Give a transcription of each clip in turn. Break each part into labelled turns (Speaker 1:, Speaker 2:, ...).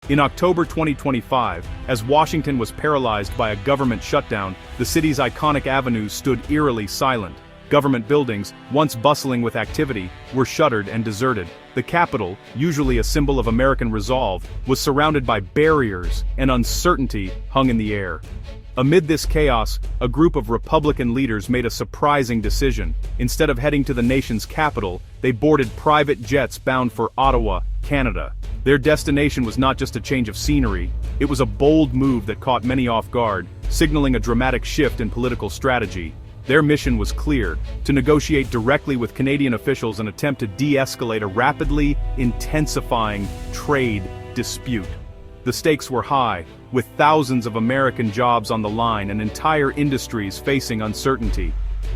Speaker 1: In October 2025, as Washington was paralyzed by a government shutdown, the city's iconic avenues stood eerily silent. Government buildings, once bustling with activity, were shuttered and deserted. The Capitol, usually a symbol of American resolve, was surrounded by barriers, and uncertainty hung in the air. Amid this chaos, a group of Republican leaders made a surprising decision. Instead of heading to the nation's capital, they boarded private jets bound for Ottawa, Canada. Their destination was not just a change of scenery, it was a bold move that caught many off guard, signaling a dramatic shift in political strategy. Their mission was clear: to negotiate directly with Canadian officials and attempt to de-escalate a rapidly intensifying trade dispute. The stakes were high, with thousands of American jobs on the line and entire industries facing uncertainty.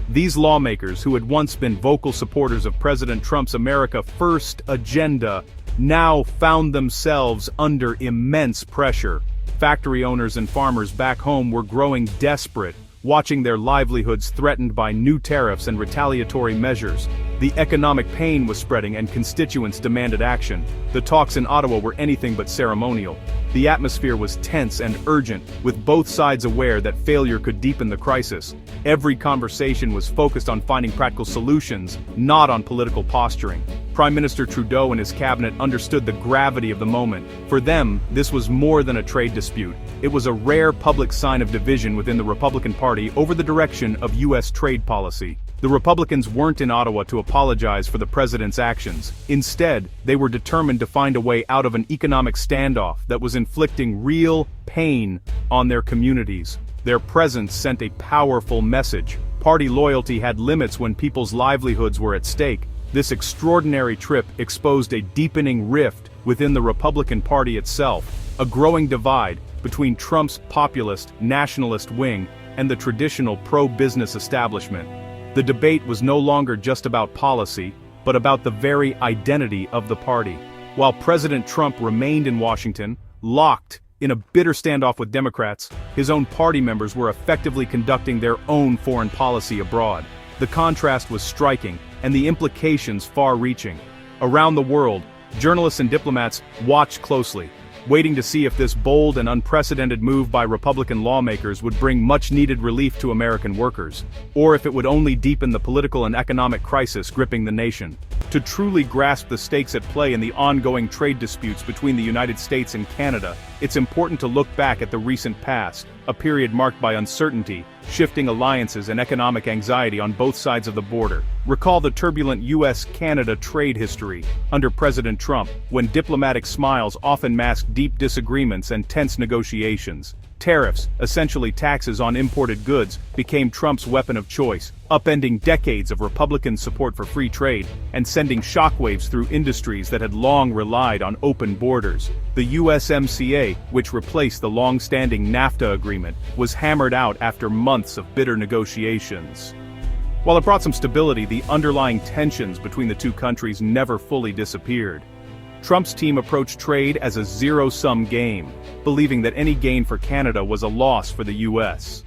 Speaker 1: These lawmakers, who had once been vocal supporters of President Trump's America First agenda, now found themselves under immense pressure. Factory owners and farmers back home were growing desperate, watching their livelihoods threatened by new tariffs and retaliatory measures. The economic pain was spreading and constituents demanded action. The talks in Ottawa were anything but ceremonial. The atmosphere was tense and urgent, with both sides aware that failure could deepen the crisis. Every conversation was focused on finding practical solutions, not on political posturing. Prime Minister Trudeau and his cabinet understood the gravity of the moment. For them, this was more than a trade dispute. It was a rare public sign of division within the Republican Party over the direction of U.S. trade policy. The Republicans weren't in Ottawa to apologize for the president's actions. Instead, they were determined to find a way out of an economic standoff that was inflicting real pain on their communities. Their presence sent a powerful message. Party loyalty had limits when people's livelihoods were at stake. This extraordinary trip exposed a deepening rift within the Republican Party itself, a growing divide between Trump's populist, nationalist wing and the traditional pro-business establishment. The debate was no longer just about policy, but about the very identity of the party. While President Trump remained in Washington, locked in a bitter standoff with Democrats, his own party members were effectively conducting their own foreign policy abroad. The contrast was striking, and the implications far-reaching. Around the world, journalists and diplomats watched closely, waiting to see if this bold and unprecedented move by Republican lawmakers would bring much-needed relief to American workers, or if it would only deepen the political and economic crisis gripping the nation. To truly grasp the stakes at play in the ongoing trade disputes between the United States and Canada, it's important to look back at the recent past, a period marked by uncertainty, shifting alliances and economic anxiety on both sides of the border. Recall the turbulent U.S.-Canada trade history under President Trump, when diplomatic smiles often masked deep disagreements and tense negotiations. Tariffs, essentially taxes on imported goods, became Trump's weapon of choice, upending decades of Republican support for free trade and sending shockwaves through industries that had long relied on open borders. The USMCA, which replaced the long-standing NAFTA agreement, was hammered out after months of bitter negotiations. While it brought some stability, the underlying tensions between the two countries never fully disappeared. Trump's team approached trade as a zero-sum game, believing that any gain for Canada was a loss for the U.S.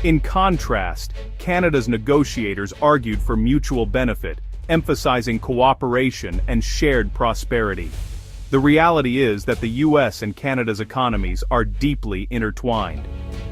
Speaker 1: In contrast, Canada's negotiators argued for mutual benefit, emphasizing cooperation and shared prosperity. The reality is that the U.S. and Canada's economies are deeply intertwined.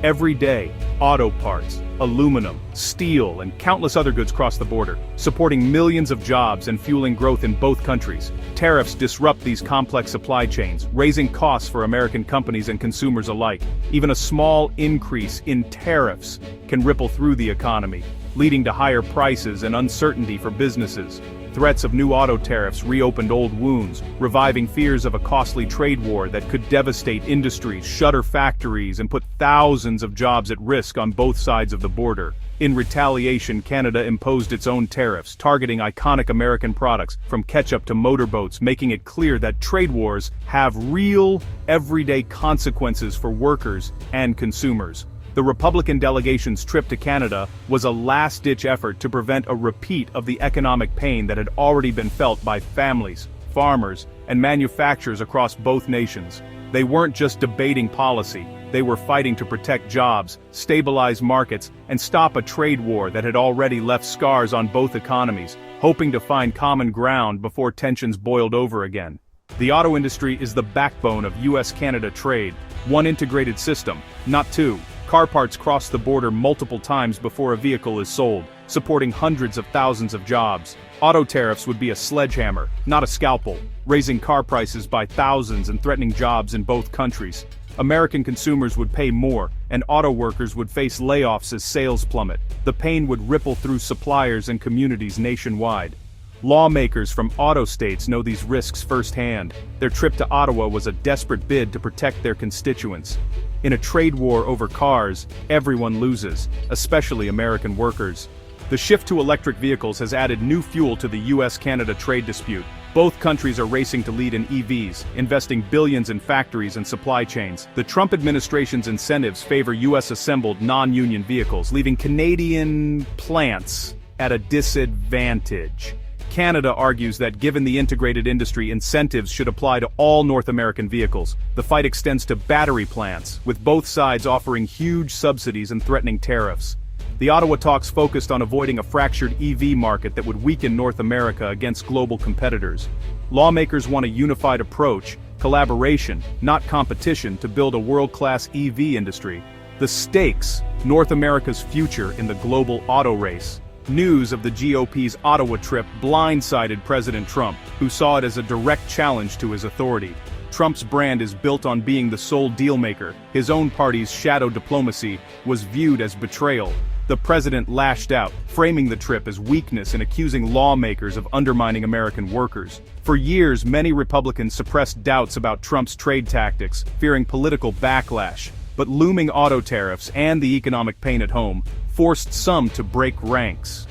Speaker 1: Every day, auto parts, aluminum, steel, and countless other goods cross the border, supporting millions of jobs and fueling growth in both countries. Tariffs disrupt these complex supply chains, raising costs for American companies and consumers alike. Even a small increase in tariffs can ripple through the economy, leading to higher prices and uncertainty for businesses. Threats of new auto tariffs reopened old wounds, reviving fears of a costly trade war that could devastate industries, shutter factories, and put thousands of jobs at risk on both sides of the border. In retaliation, Canada imposed its own tariffs, targeting iconic American products, from ketchup to motorboats, making it clear that trade wars have real, everyday consequences for workers and consumers. The Republican delegation's trip to Canada was a last-ditch effort to prevent a repeat of the economic pain that had already been felt by families, farmers, and manufacturers across both nations. They weren't just debating policy, they were fighting to protect jobs, stabilize markets, and stop a trade war that had already left scars on both economies, hoping to find common ground before tensions boiled over again. The auto industry is the backbone of US-Canada trade, one integrated system, not two. Car parts cross the border multiple times before a vehicle is sold, supporting hundreds of thousands of jobs. Auto tariffs would be a sledgehammer, not a scalpel, raising car prices by thousands and threatening jobs in both countries. American consumers would pay more, and auto workers would face layoffs as sales plummet. The pain would ripple through suppliers and communities nationwide. Lawmakers from auto states know these risks firsthand. Their trip to Ottawa was a desperate bid to protect their constituents. In a trade war over cars, everyone loses, especially American workers. The shift to electric vehicles has added new fuel to the US-Canada trade dispute. Both countries are racing to lead in EVs, investing billions in factories and supply chains. The Trump administration's incentives favor US-assembled non-union vehicles, leaving Canadian plants at a disadvantage. Canada argues that given the integrated industry, incentives should apply to all North American vehicles. The fight extends to battery plants, with both sides offering huge subsidies and threatening tariffs. The Ottawa talks focused on avoiding a fractured EV market that would weaken North America against global competitors. Lawmakers want a unified approach, collaboration, not competition, to build a world-class EV industry. The stakes: North America's future in the global auto race. News of the GOP's Ottawa trip blindsided President Trump, who saw it as a direct challenge to his authority. Trump's brand is built on being the sole dealmaker. His own party's shadow diplomacy was viewed as betrayal. The president lashed out, framing the trip as weakness and accusing lawmakers of undermining American workers. For years, many Republicans suppressed doubts about Trump's trade tactics, fearing political backlash. But looming auto tariffs and the economic pain at home forced some to break ranks.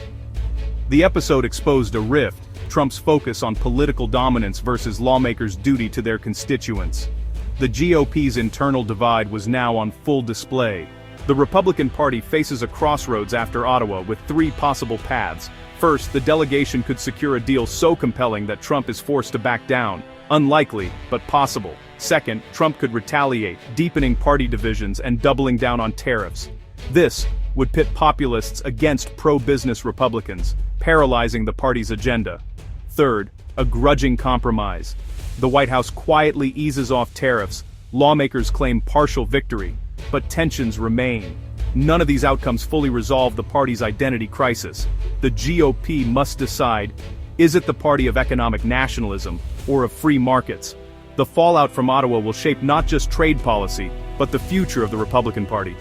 Speaker 1: The episode exposed a rift: Trump's focus on political dominance versus lawmakers' duty to their constituents. The GOP's internal divide was now on full display. The Republican Party faces a crossroads after Ottawa with three possible paths. First, the delegation could secure a deal so compelling that Trump is forced to back down. Unlikely, but possible. Second, Trump could retaliate, deepening party divisions and doubling down on tariffs. This would pit populists against pro-business Republicans, paralyzing the party's agenda. Third, a grudging compromise. The White House quietly eases off tariffs, lawmakers claim partial victory, but tensions remain. None of these outcomes fully resolve the party's identity crisis. The GOP must decide: is it the party of economic nationalism or of free markets? The fallout from Ottawa will shape not just trade policy, but the future of the Republican Party.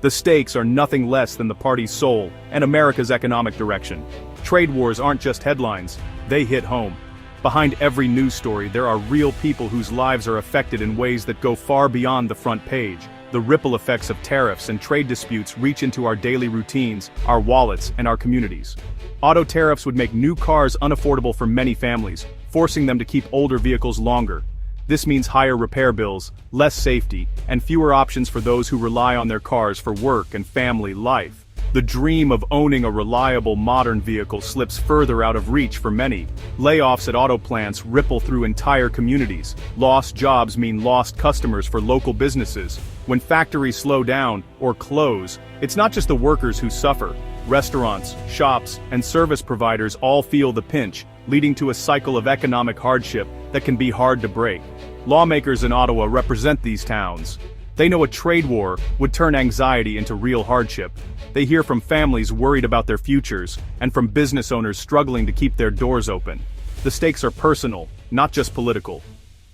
Speaker 1: The stakes are nothing less than the party's soul and America's economic direction. Trade wars aren't just headlines, they hit home. Behind every news story, there are real people whose lives are affected in ways that go far beyond the front page. The ripple effects of tariffs and trade disputes reach into our daily routines, our wallets, and our communities. Auto tariffs would make new cars unaffordable for many families, forcing them to keep older vehicles longer. This means higher repair bills, less safety, and fewer options for those who rely on their cars for work and family life. The dream of owning a reliable modern vehicle slips further out of reach for many. Layoffs at auto plants ripple through entire communities. Lost jobs mean lost customers for local businesses. When factories slow down or close, it's not just the workers who suffer. Restaurants, shops, and service providers all feel the pinch, leading to a cycle of economic hardship that can be hard to break. Lawmakers in Ottawa represent these towns. They know a trade war would turn anxiety into real hardship. They hear from families worried about their futures, and from business owners struggling to keep their doors open. The stakes are personal, not just political.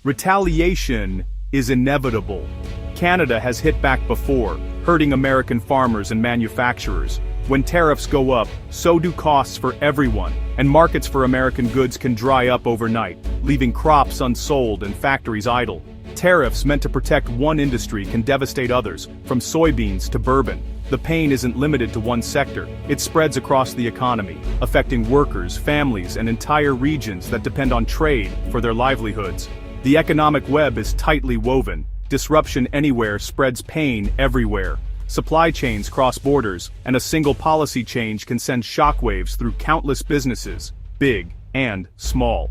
Speaker 1: Retaliation is inevitable. Canada has hit back before, hurting American farmers and manufacturers. When tariffs go up, so do costs for everyone, and markets for American goods can dry up overnight, leaving crops unsold and factories idle. Tariffs meant to protect one industry can devastate others, from soybeans to bourbon. The pain isn't limited to one sector, it spreads across the economy, affecting workers, families, and entire regions that depend on trade for their livelihoods. The economic web is tightly woven. Disruption anywhere spreads pain everywhere. Supply chains cross borders, and a single policy change can send shockwaves through countless businesses, big and small.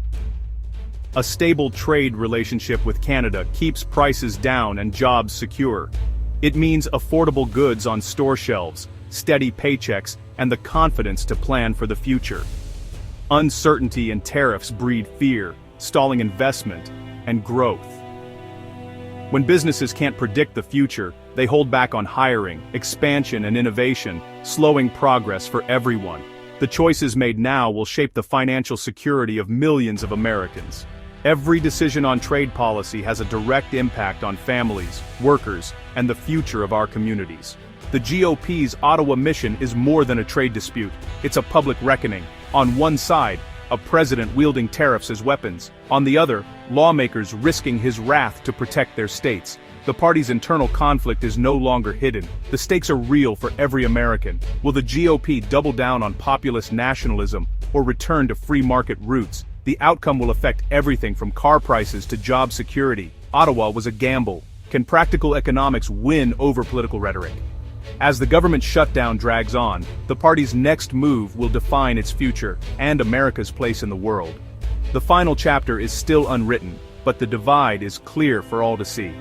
Speaker 1: A stable trade relationship with Canada keeps prices down and jobs secure. It means affordable goods on store shelves, steady paychecks, and the confidence to plan for the future. Uncertainty and tariffs breed fear, stalling investment. and growth. When businesses can't predict the future, they hold back on hiring, expansion and innovation, slowing progress for everyone. The choices made now will shape the financial security of millions of Americans. Every decision on trade policy has a direct impact on families, workers, and the future of our communities. The GOP's Ottawa mission is more than a trade dispute. It's a public reckoning. On one side, a president wielding tariffs as weapons. On the other, lawmakers risking his wrath to protect their states. The party's internal conflict is no longer hidden. The stakes are real for every American. Will the GOP double down on populist nationalism or return to free market roots? The outcome will affect everything from car prices to job security. Ottawa was a gamble. Can practical economics win over political rhetoric? As the government shutdown drags on, the party's next move will define its future and America's place in the world. The final chapter is still unwritten, but the divide is clear for all to see.